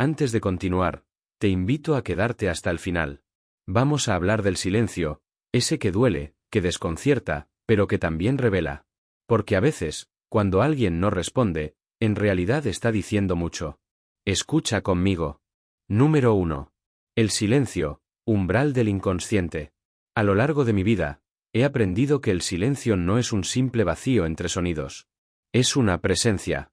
Antes de continuar, te invito a quedarte hasta el final. Vamos a hablar del silencio, ese que duele, que desconcierta, pero que también revela. Porque a veces, cuando alguien no responde, en realidad está diciendo mucho. Escucha conmigo. Número 1. El silencio, umbral del inconsciente. A lo largo de mi vida, he aprendido que el silencio no es un simple vacío entre sonidos. Es una presencia.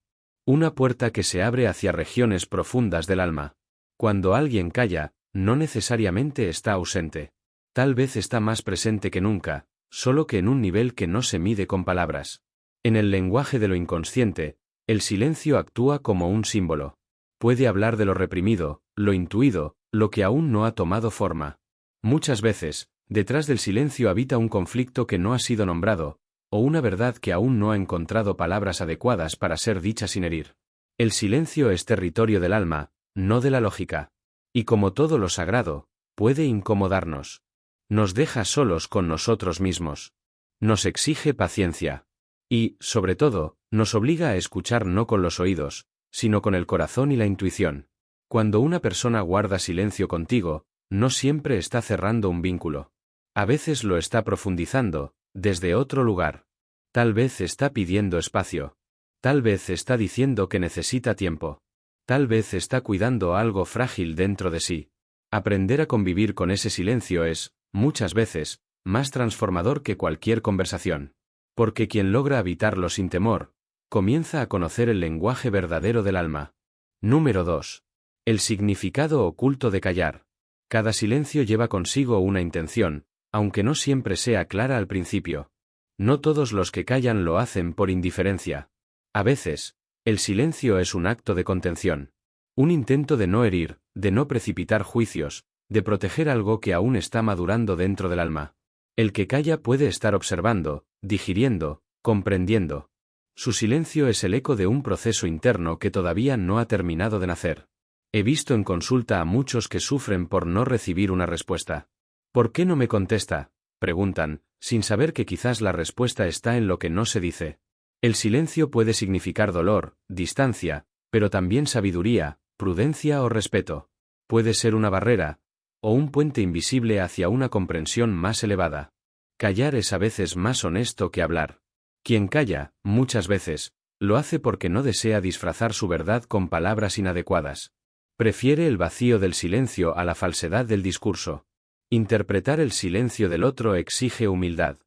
Una puerta que se abre hacia regiones profundas del alma. Cuando alguien calla, no necesariamente está ausente. Tal vez está más presente que nunca, solo que en un nivel que no se mide con palabras. En el lenguaje de lo inconsciente, el silencio actúa como un símbolo. Puede hablar de lo reprimido, lo intuido, lo que aún no ha tomado forma. Muchas veces, detrás del silencio habita un conflicto que no ha sido nombrado, o una verdad que aún no ha encontrado palabras adecuadas para ser dicha sin herir. El silencio es territorio del alma, no de la lógica. Y como todo lo sagrado, puede incomodarnos. Nos deja solos con nosotros mismos. Nos exige paciencia. Y, sobre todo, nos obliga a escuchar no con los oídos, sino con el corazón y la intuición. Cuando una persona guarda silencio contigo, no siempre está cerrando un vínculo. A veces lo está profundizando, desde otro lugar. Tal vez está pidiendo espacio. Tal vez está diciendo que necesita tiempo. Tal vez está cuidando algo frágil dentro de sí. Aprender a convivir con ese silencio es, muchas veces, más transformador que cualquier conversación. Porque quien logra habitarlo sin temor, comienza a conocer el lenguaje verdadero del alma. Número 2. El significado oculto de callar. Cada silencio lleva consigo una intención, aunque no siempre sea clara al principio. No todos los que callan lo hacen por indiferencia. A veces, el silencio es un acto de contención. Un intento de no herir, de no precipitar juicios, de proteger algo que aún está madurando dentro del alma. El que calla puede estar observando, digiriendo, comprendiendo. Su silencio es el eco de un proceso interno que todavía no ha terminado de nacer. He visto en consulta a muchos que sufren por no recibir una respuesta. ¿Por qué no me contesta?, preguntan, sin saber que quizás la respuesta está en lo que no se dice. El silencio puede significar dolor, distancia, pero también sabiduría, prudencia o respeto. Puede ser una barrera, o un puente invisible hacia una comprensión más elevada. Callar es a veces más honesto que hablar. Quien calla, muchas veces, lo hace porque no desea disfrazar su verdad con palabras inadecuadas. Prefiere el vacío del silencio a la falsedad del discurso. Interpretar el silencio del otro exige humildad.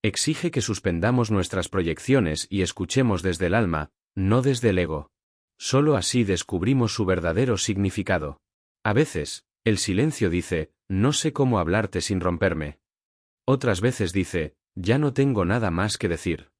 Exige que suspendamos nuestras proyecciones y escuchemos desde el alma, no desde el ego. Solo así descubrimos su verdadero significado. A veces, el silencio dice, no sé cómo hablarte sin romperme. Otras veces dice, ya no tengo nada más que decir.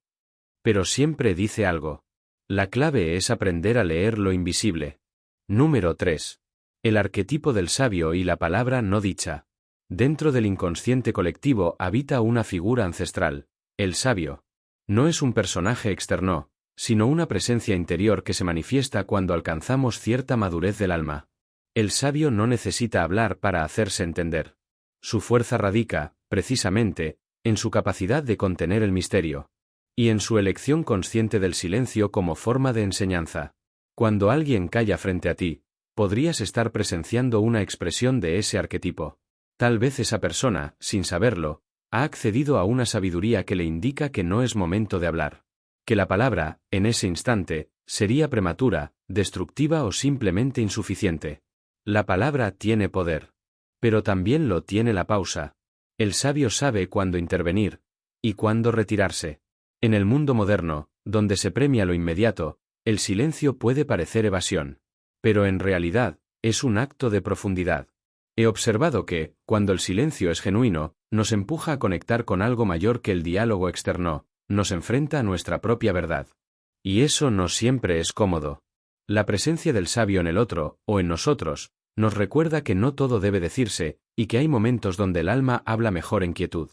Pero siempre dice algo. La clave es aprender a leer lo invisible. Número 3. El arquetipo del sabio y la palabra no dicha. Dentro del inconsciente colectivo habita una figura ancestral, el sabio. No es un personaje externo, sino una presencia interior que se manifiesta cuando alcanzamos cierta madurez del alma. El sabio no necesita hablar para hacerse entender. Su fuerza radica, precisamente, en su capacidad de contener el misterio. Y en su elección consciente del silencio como forma de enseñanza. Cuando alguien calla frente a ti, podrías estar presenciando una expresión de ese arquetipo. Tal vez esa persona, sin saberlo, ha accedido a una sabiduría que le indica que no es momento de hablar. Que la palabra, en ese instante, sería prematura, destructiva o simplemente insuficiente. La palabra tiene poder. Pero también lo tiene la pausa. El sabio sabe cuándo intervenir y cuándo retirarse. En el mundo moderno, donde se premia lo inmediato, el silencio puede parecer evasión. Pero en realidad, es un acto de profundidad. He observado que, cuando el silencio es genuino, nos empuja a conectar con algo mayor que el diálogo externo, nos enfrenta a nuestra propia verdad. Y eso no siempre es cómodo. La presencia del sabio en el otro, o en nosotros, nos recuerda que no todo debe decirse, y que hay momentos donde el alma habla mejor en quietud.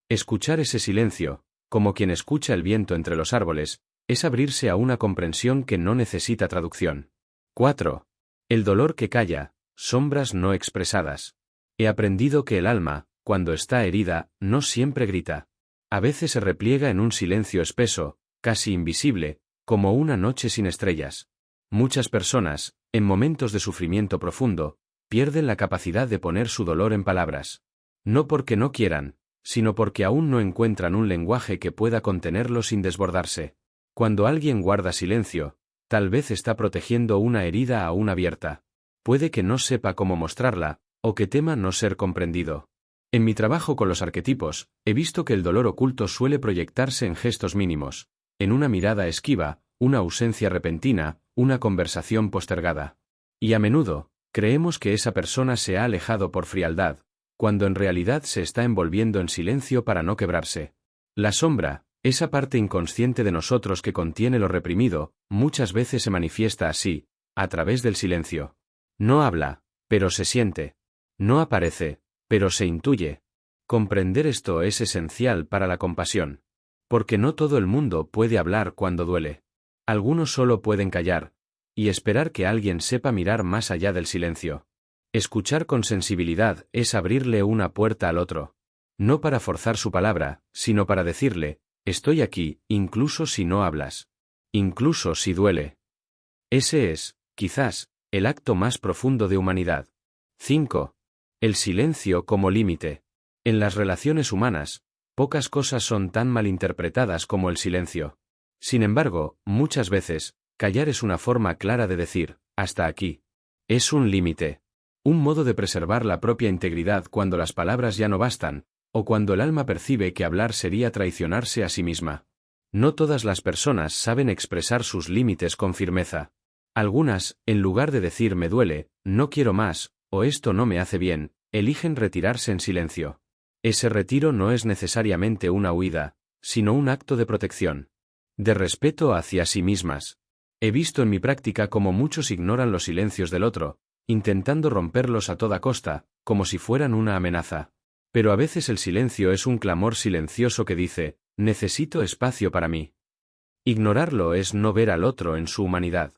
Escuchar ese silencio, como quien escucha el viento entre los árboles, es abrirse a una comprensión que no necesita traducción. 4. El dolor que calla, sombras no expresadas. He aprendido que el alma, cuando está herida, no siempre grita. A veces se repliega en un silencio espeso, casi invisible, como una noche sin estrellas. Muchas personas, En momentos de sufrimiento profundo, pierden la capacidad de poner su dolor en palabras. No porque no quieran, sino porque aún no encuentran un lenguaje que pueda contenerlo sin desbordarse. Cuando alguien guarda silencio, tal vez está protegiendo una herida aún abierta. Puede que no sepa cómo mostrarla, o que tema no ser comprendido. En mi trabajo con los arquetipos, he visto que el dolor oculto suele proyectarse en gestos mínimos, en una mirada esquiva, una ausencia repentina, una conversación postergada. Y a menudo, creemos que esa persona se ha alejado por frialdad, cuando en realidad se está envolviendo en silencio para no quebrarse. La sombra, esa parte inconsciente de nosotros que contiene lo reprimido, muchas veces se manifiesta así, a través del silencio. No habla, pero se siente. No aparece, pero se intuye. Comprender esto es esencial para la compasión. Porque no todo el mundo puede hablar cuando duele. Algunos solo pueden callar, y esperar que alguien sepa mirar más allá del silencio. Escuchar con sensibilidad es abrirle una puerta al otro. No para forzar su palabra, sino para decirle, estoy aquí, incluso si no hablas. Incluso si duele. Ese es, quizás, el acto más profundo de humanidad. 5. El silencio como límite. En las relaciones humanas, pocas cosas son tan malinterpretadas como el silencio. Sin embargo, muchas veces, callar es una forma clara de decir, hasta aquí. Es un límite. Un modo de preservar la propia integridad cuando las palabras ya no bastan, o cuando el alma percibe que hablar sería traicionarse a sí misma. No todas las personas saben expresar sus límites con firmeza. Algunas, en lugar de decir me duele, no quiero más, o esto no me hace bien, eligen retirarse en silencio. Ese retiro no es necesariamente una huida, sino un acto de protección. De respeto hacia sí mismas. He visto en mi práctica cómo muchos ignoran los silencios del otro, intentando romperlos a toda costa, como si fueran una amenaza. Pero a veces el silencio es un clamor silencioso que dice, necesito espacio para mí. Ignorarlo es no ver al otro en su humanidad.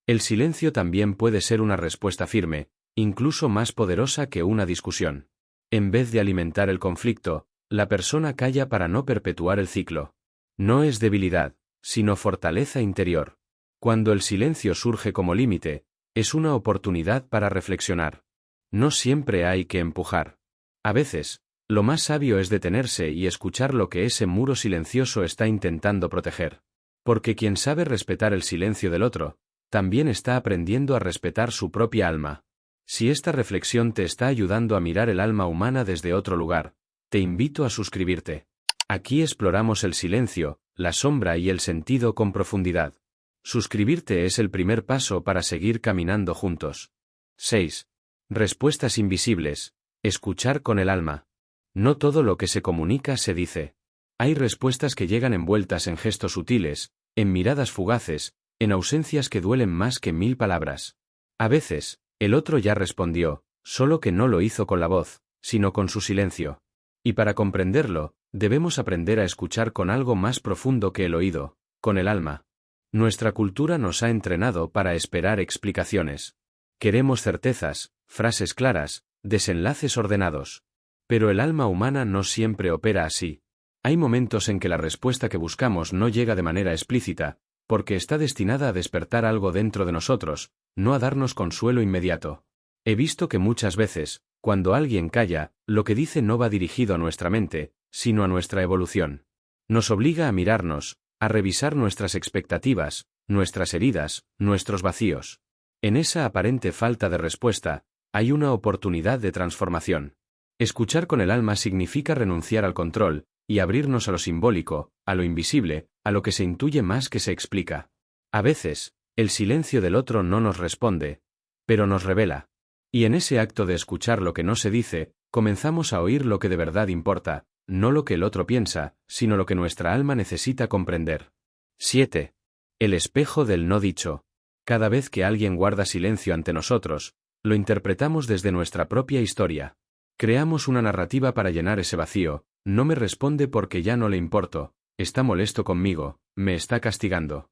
El silencio también puede ser una respuesta firme, incluso más poderosa que una discusión. En vez de alimentar el conflicto, la persona calla para no perpetuar el ciclo. No es debilidad, sino fortaleza interior. Cuando el silencio surge como límite, es una oportunidad para reflexionar. No siempre hay que empujar. A veces, lo más sabio es detenerse y escuchar lo que ese muro silencioso está intentando proteger. Porque quien sabe respetar el silencio del otro, también está aprendiendo a respetar su propia alma. Si esta reflexión te está ayudando a mirar el alma humana desde otro lugar, te invito a suscribirte. Aquí exploramos el silencio, la sombra y el sentido con profundidad. Suscribirte es el primer paso para seguir caminando juntos. 6. Respuestas invisibles. Escuchar con el alma. No todo lo que se comunica se dice. Hay respuestas que llegan envueltas en gestos sutiles, en miradas fugaces, en ausencias que duelen más que 1000 palabras. A veces, el otro ya respondió, solo que no lo hizo con la voz, sino con su silencio. Y para comprenderlo, debemos aprender a escuchar con algo más profundo que el oído, con el alma. Nuestra cultura nos ha entrenado para esperar explicaciones. Queremos certezas, frases claras, desenlaces ordenados. Pero el alma humana no siempre opera así. Hay momentos en que la respuesta que buscamos no llega de manera explícita, porque está destinada a despertar algo dentro de nosotros, no a darnos consuelo inmediato. He visto que muchas veces, cuando alguien calla, lo que dice no va dirigido a nuestra mente, sino a nuestra evolución. Nos obliga a mirarnos, a revisar nuestras expectativas, nuestras heridas, nuestros vacíos. En esa aparente falta de respuesta, hay una oportunidad de transformación. Escuchar con el alma significa renunciar al control, y abrirnos a lo simbólico, a lo invisible, a lo que se intuye más que se explica. A veces, el silencio del otro no nos responde, pero nos revela. Y en ese acto de escuchar lo que no se dice, comenzamos a oír lo que de verdad importa, no lo que el otro piensa, sino lo que nuestra alma necesita comprender. 7. El espejo del no dicho. Cada vez que alguien guarda silencio ante nosotros, lo interpretamos desde nuestra propia historia. Creamos una narrativa para llenar ese vacío, no me responde porque ya no le importo, está molesto conmigo, me está castigando.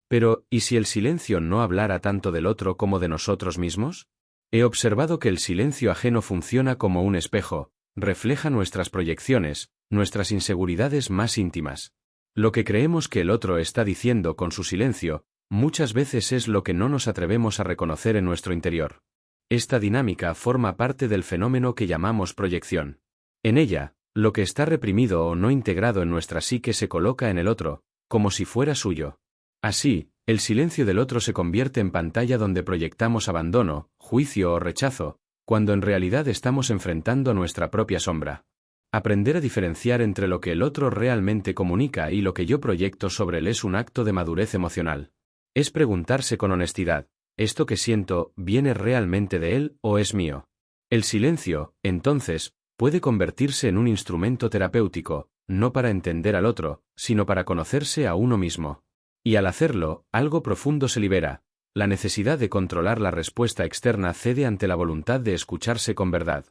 Pero, ¿y si el silencio no hablara tanto del otro como de nosotros mismos? He observado que el silencio ajeno funciona como un espejo, refleja nuestras proyecciones, nuestras inseguridades más íntimas. Lo que creemos que el otro está diciendo con su silencio, muchas veces es lo que no nos atrevemos a reconocer en nuestro interior. Esta dinámica forma parte del fenómeno que llamamos proyección. En ella, lo que está reprimido o no integrado en nuestra psique se coloca en el otro, como si fuera suyo. Así, el silencio del otro se convierte en pantalla donde proyectamos abandono, juicio o rechazo, cuando en realidad estamos enfrentando nuestra propia sombra. Aprender a diferenciar entre lo que el otro realmente comunica y lo que yo proyecto sobre él es un acto de madurez emocional. Es preguntarse con honestidad, ¿esto que siento viene realmente de él o es mío? El silencio, entonces, puede convertirse en un instrumento terapéutico, no para entender al otro, sino para conocerse a uno mismo. Y al hacerlo, algo profundo se libera. La necesidad de controlar la respuesta externa cede ante la voluntad de escucharse con verdad.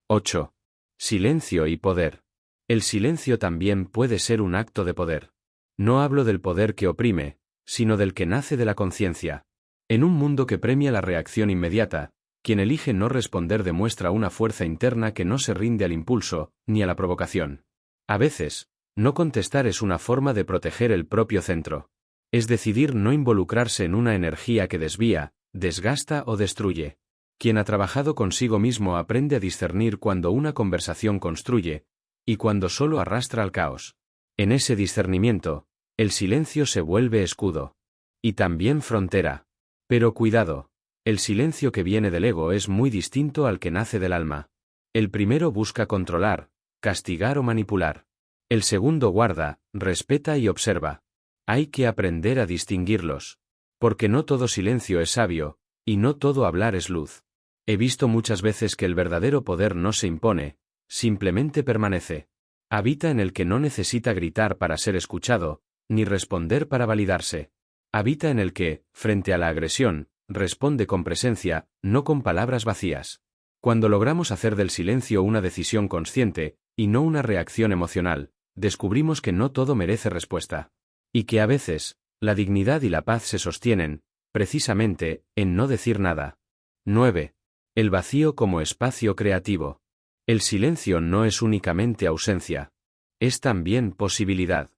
8. Silencio y poder. El silencio también puede ser un acto de poder. No hablo del poder que oprime, sino del que nace de la conciencia. En un mundo que premia la reacción inmediata, quien elige no responder demuestra una fuerza interna que no se rinde al impulso, ni a la provocación. A veces, no contestar es una forma de proteger el propio centro. Es decidir no involucrarse en una energía que desvía, desgasta o destruye. Quien ha trabajado consigo mismo aprende a discernir cuando una conversación construye, y cuando solo arrastra al caos. En ese discernimiento, el silencio se vuelve escudo. Y también frontera. Pero cuidado, el silencio que viene del ego es muy distinto al que nace del alma. El primero busca controlar, castigar o manipular. El segundo guarda, respeta y observa. Hay que aprender a distinguirlos. Porque no todo silencio es sabio, y no todo hablar es luz. He visto muchas veces que el verdadero poder no se impone, simplemente permanece. Habita en el que no necesita gritar para ser escuchado, ni responder para validarse. Habita en el que, frente a la agresión, responde con presencia, no con palabras vacías. Cuando logramos hacer del silencio una decisión consciente, y no una reacción emocional, descubrimos que no todo merece respuesta. Y que a veces, la dignidad y la paz se sostienen, precisamente, en no decir nada. 9. El vacío como espacio creativo. El silencio no es únicamente ausencia. Es también posibilidad.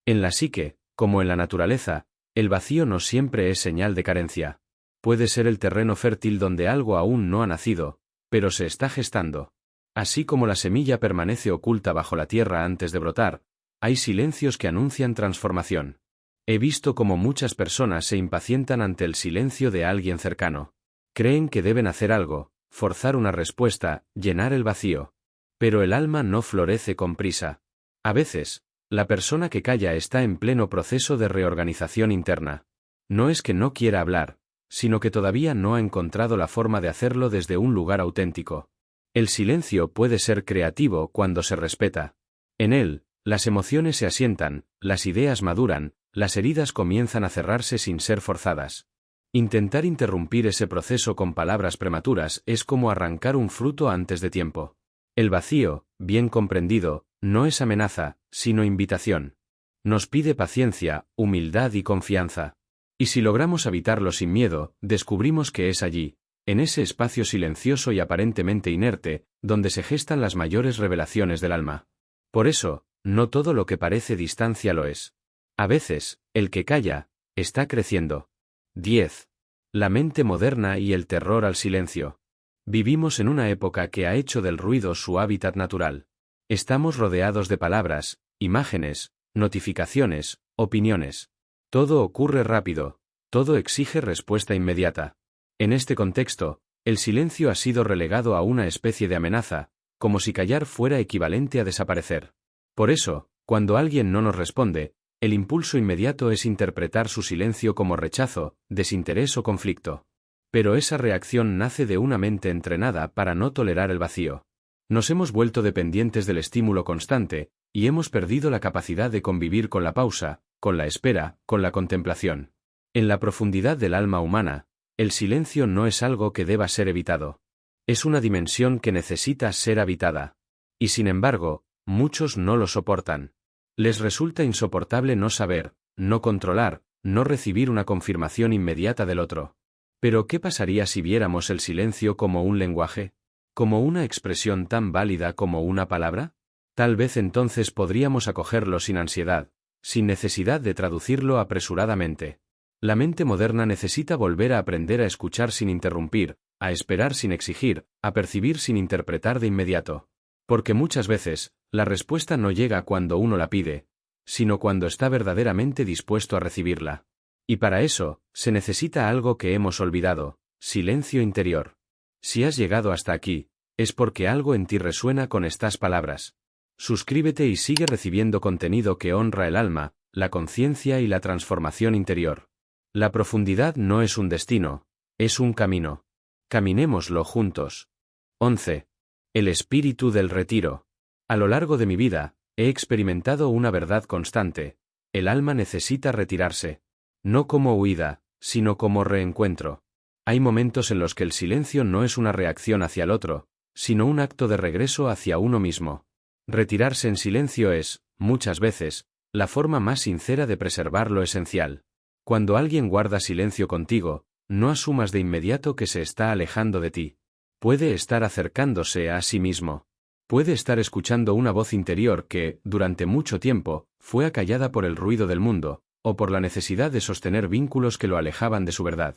En la psique, como en la naturaleza, el vacío no siempre es señal de carencia. Puede ser el terreno fértil donde algo aún no ha nacido, pero se está gestando. Así como la semilla permanece oculta bajo la tierra antes de brotar, hay silencios que anuncian transformación. He visto cómo muchas personas se impacientan ante el silencio de alguien cercano. Creen que deben hacer algo, forzar una respuesta, llenar el vacío. Pero el alma no florece con prisa. A veces, la persona que calla está en pleno proceso de reorganización interna. No es que no quiera hablar, sino que todavía no ha encontrado la forma de hacerlo desde un lugar auténtico. El silencio puede ser creativo cuando se respeta. En él, las emociones se asientan, las ideas maduran, las heridas comienzan a cerrarse sin ser forzadas. Intentar interrumpir ese proceso con palabras prematuras es como arrancar un fruto antes de tiempo. El vacío, bien comprendido, no es amenaza, sino invitación. Nos pide paciencia, humildad y confianza. Y si logramos habitarlo sin miedo, descubrimos que es allí, en ese espacio silencioso y aparentemente inerte, donde se gestan las mayores revelaciones del alma. Por eso, no todo lo que parece distancia lo es. A veces, el que calla, está creciendo. 10. La mente moderna y el terror al silencio. Vivimos en una época que ha hecho del ruido su hábitat natural. Estamos rodeados de palabras, imágenes, notificaciones, opiniones. Todo ocurre rápido, todo exige respuesta inmediata. En este contexto, el silencio ha sido relegado a una especie de amenaza, como si callar fuera equivalente a desaparecer. Por eso, cuando alguien no nos responde, el impulso inmediato es interpretar su silencio como rechazo, desinterés o conflicto. Pero esa reacción nace de una mente entrenada para no tolerar el vacío. Nos hemos vuelto dependientes del estímulo constante, y hemos perdido la capacidad de convivir con la pausa, con la espera, con la contemplación. En la profundidad del alma humana, el silencio no es algo que deba ser evitado. Es una dimensión que necesita ser habitada. Y sin embargo, muchos no lo soportan. Les resulta insoportable no saber, no controlar, no recibir una confirmación inmediata del otro. Pero ¿qué pasaría si viéramos el silencio como un lenguaje? ¿Como una expresión tan válida como una palabra? Tal vez entonces podríamos acogerlo sin ansiedad, sin necesidad de traducirlo apresuradamente. La mente moderna necesita volver a aprender a escuchar sin interrumpir, a esperar sin exigir, a percibir sin interpretar de inmediato. Porque muchas veces, la respuesta no llega cuando uno la pide, sino cuando está verdaderamente dispuesto a recibirla. Y para eso, se necesita algo que hemos olvidado: silencio interior. Si has llegado hasta aquí, es porque algo en ti resuena con estas palabras. Suscríbete y sigue recibiendo contenido que honra el alma, la conciencia y la transformación interior. La profundidad no es un destino, es un camino. Caminémoslo juntos. 11. El espíritu del retiro. A lo largo de mi vida, he experimentado una verdad constante: el alma necesita retirarse. No como huida, sino como reencuentro. Hay momentos en los que el silencio no es una reacción hacia el otro, sino un acto de regreso hacia uno mismo. Retirarse en silencio es, muchas veces, la forma más sincera de preservar lo esencial. Cuando alguien guarda silencio contigo, no asumas de inmediato que se está alejando de ti. Puede estar acercándose a sí mismo. Puede estar escuchando una voz interior que, durante mucho tiempo, fue acallada por el ruido del mundo, o por la necesidad de sostener vínculos que lo alejaban de su verdad.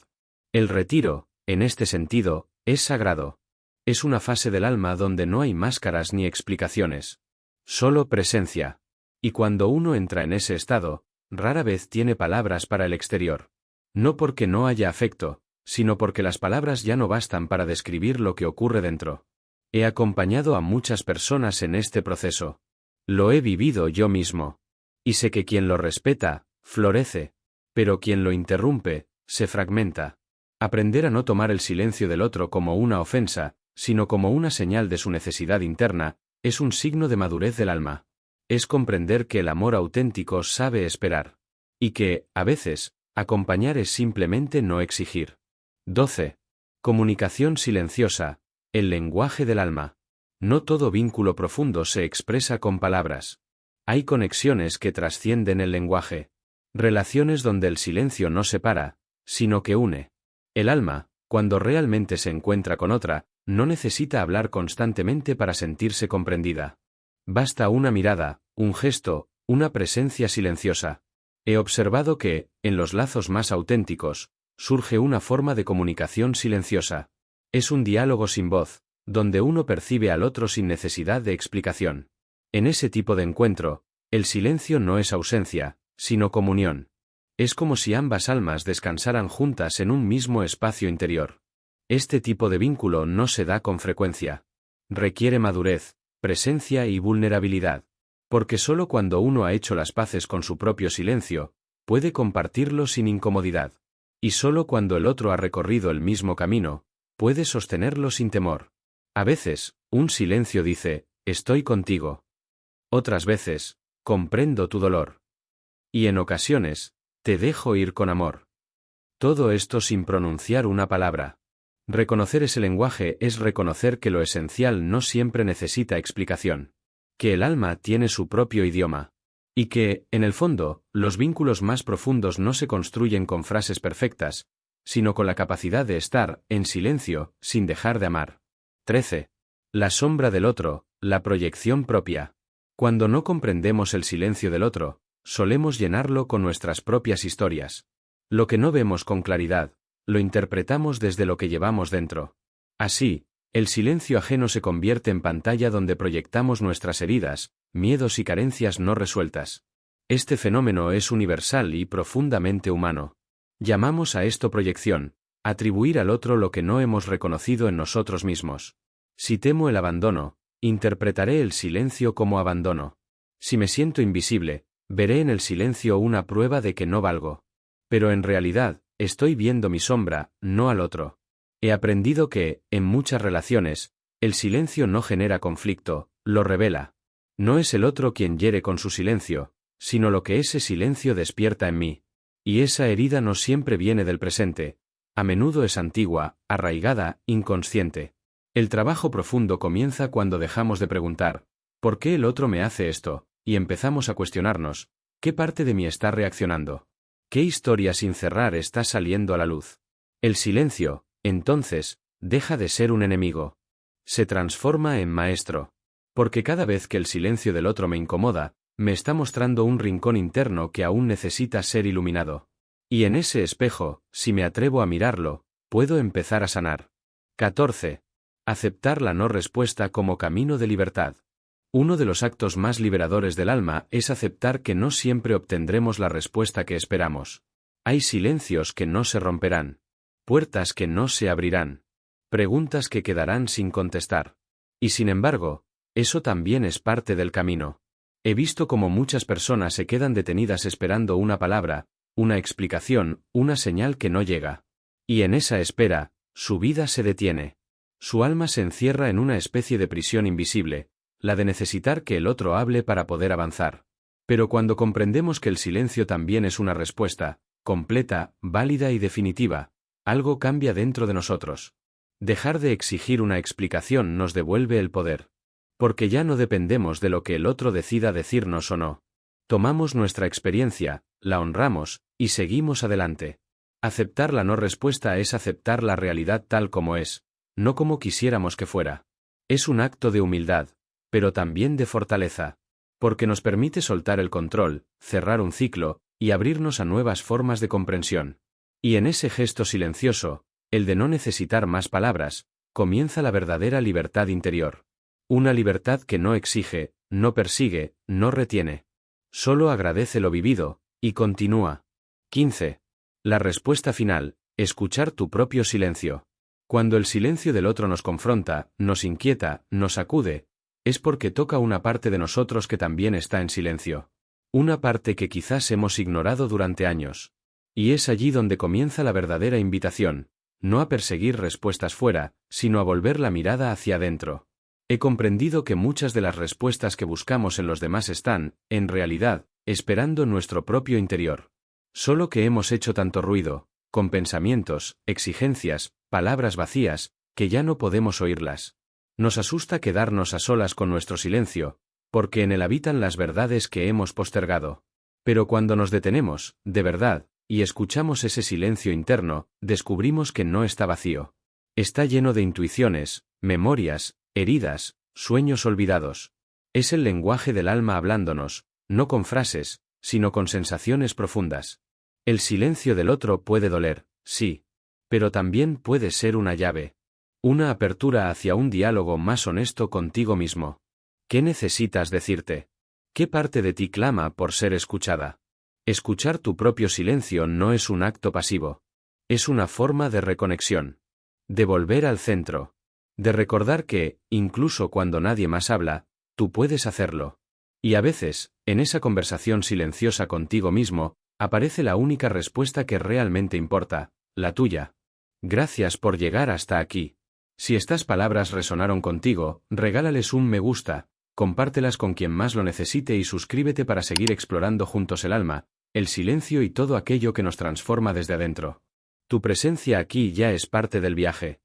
El retiro, en este sentido, es sagrado. Es una fase del alma donde no hay máscaras ni explicaciones. Solo presencia. Y cuando uno entra en ese estado, rara vez tiene palabras para el exterior. No porque no haya afecto, sino porque las palabras ya no bastan para describir lo que ocurre dentro. He acompañado a muchas personas en este proceso. Lo he vivido yo mismo. Y sé que quien lo respeta, florece. Pero quien lo interrumpe, se fragmenta. Aprender a no tomar el silencio del otro como una ofensa, sino como una señal de su necesidad interna, es un signo de madurez del alma. Es comprender que el amor auténtico sabe esperar. Y que, a veces, acompañar es simplemente no exigir. 12. Comunicación silenciosa, el lenguaje del alma. No todo vínculo profundo se expresa con palabras. Hay conexiones que trascienden el lenguaje. Relaciones donde el silencio no separa, sino que une. El alma, cuando realmente se encuentra con otra, no necesita hablar constantemente para sentirse comprendida. Basta una mirada, un gesto, una presencia silenciosa. He observado que, en los lazos más auténticos, surge una forma de comunicación silenciosa. Es un diálogo sin voz, donde uno percibe al otro sin necesidad de explicación. En ese tipo de encuentro, el silencio no es ausencia, sino comunión. Es como si ambas almas descansaran juntas en un mismo espacio interior. Este tipo de vínculo no se da con frecuencia. Requiere madurez, presencia y vulnerabilidad. Porque solo cuando uno ha hecho las paces con su propio silencio, puede compartirlo sin incomodidad. Y solo cuando el otro ha recorrido el mismo camino, puede sostenerlo sin temor. A veces, un silencio dice: estoy contigo. Otras veces, comprendo tu dolor. Y en ocasiones, te dejo ir con amor. Todo esto sin pronunciar una palabra. Reconocer ese lenguaje es reconocer que lo esencial no siempre necesita explicación. Que el alma tiene su propio idioma. Y que, en el fondo, los vínculos más profundos no se construyen con frases perfectas, sino con la capacidad de estar, en silencio, sin dejar de amar. 13. La sombra del otro, la proyección propia. Cuando no comprendemos el silencio del otro, solemos llenarlo con nuestras propias historias. Lo que no vemos con claridad, lo interpretamos desde lo que llevamos dentro. Así, el silencio ajeno se convierte en pantalla donde proyectamos nuestras heridas, miedos y carencias no resueltas. Este fenómeno es universal y profundamente humano. Llamamos a esto proyección, atribuir al otro lo que no hemos reconocido en nosotros mismos. Si temo el abandono, interpretaré el silencio como abandono. Si me siento invisible, veré en el silencio una prueba de que no valgo. Pero en realidad, estoy viendo mi sombra, no al otro. He aprendido que, en muchas relaciones, el silencio no genera conflicto, lo revela. No es el otro quien hiere con su silencio, sino lo que ese silencio despierta en mí. Y esa herida no siempre viene del presente, a menudo es antigua, arraigada, inconsciente. El trabajo profundo comienza cuando dejamos de preguntar: ¿por qué el otro me hace esto? Y empezamos a cuestionarnos: ¿qué parte de mí está reaccionando? ¿Qué historia sin cerrar está saliendo a la luz? El silencio, entonces, deja de ser un enemigo. Se transforma en maestro. Porque cada vez que el silencio del otro me incomoda, me está mostrando un rincón interno que aún necesita ser iluminado. Y en ese espejo, si me atrevo a mirarlo, puedo empezar a sanar. 14. Aceptar la no respuesta como camino de libertad. Uno de los actos más liberadores del alma es aceptar que no siempre obtendremos la respuesta que esperamos. Hay silencios que no se romperán. Puertas que no se abrirán. Preguntas que quedarán sin contestar. Y sin embargo, eso también es parte del camino. He visto cómo muchas personas se quedan detenidas esperando una palabra, una explicación, una señal que no llega. Y en esa espera, su vida se detiene. Su alma se encierra en una especie de prisión invisible, la de necesitar que el otro hable para poder avanzar. Pero cuando comprendemos que el silencio también es una respuesta, completa, válida y definitiva, algo cambia dentro de nosotros. Dejar de exigir una explicación nos devuelve el poder. Porque ya no dependemos de lo que el otro decida decirnos o no. Tomamos nuestra experiencia, la honramos, y seguimos adelante. Aceptar la no respuesta es aceptar la realidad tal como es, no como quisiéramos que fuera. Es un acto de humildad, pero también de fortaleza, porque nos permite soltar el control, cerrar un ciclo, y abrirnos a nuevas formas de comprensión. Y en ese gesto silencioso, el de no necesitar más palabras, comienza la verdadera libertad interior. Una libertad que no exige, no persigue, no retiene. Solo agradece lo vivido, y continúa. 15. La respuesta final, escuchar tu propio silencio. Cuando el silencio del otro nos confronta, nos inquieta, nos sacude, es porque toca una parte de nosotros que también está en silencio. Una parte que quizás hemos ignorado durante años. Y es allí donde comienza la verdadera invitación, no a perseguir respuestas fuera, sino a volver la mirada hacia adentro. He comprendido que muchas de las respuestas que buscamos en los demás están, en realidad, esperando en nuestro propio interior. Solo que hemos hecho tanto ruido, con pensamientos, exigencias, palabras vacías, que ya no podemos oírlas. Nos asusta quedarnos a solas con nuestro silencio, porque en él habitan las verdades que hemos postergado. Pero cuando nos detenemos, de verdad, y escuchamos ese silencio interno, descubrimos que no está vacío. Está lleno de intuiciones, memorias, heridas, sueños olvidados. Es el lenguaje del alma hablándonos, no con frases, sino con sensaciones profundas. El silencio del otro puede doler, sí. Pero también puede ser una llave. Una apertura hacia un diálogo más honesto contigo mismo. ¿Qué necesitas decirte? ¿Qué parte de ti clama por ser escuchada? Escuchar tu propio silencio no es un acto pasivo. Es una forma de reconexión. De volver al centro. De recordar que, incluso cuando nadie más habla, tú puedes hacerlo. Y a veces, en esa conversación silenciosa contigo mismo, aparece la única respuesta que realmente importa, la tuya. Gracias por llegar hasta aquí. Si estas palabras resonaron contigo, regálales un me gusta, compártelas con quien más lo necesite y suscríbete para seguir explorando juntos el alma, el silencio y todo aquello que nos transforma desde adentro. Tu presencia aquí ya es parte del viaje.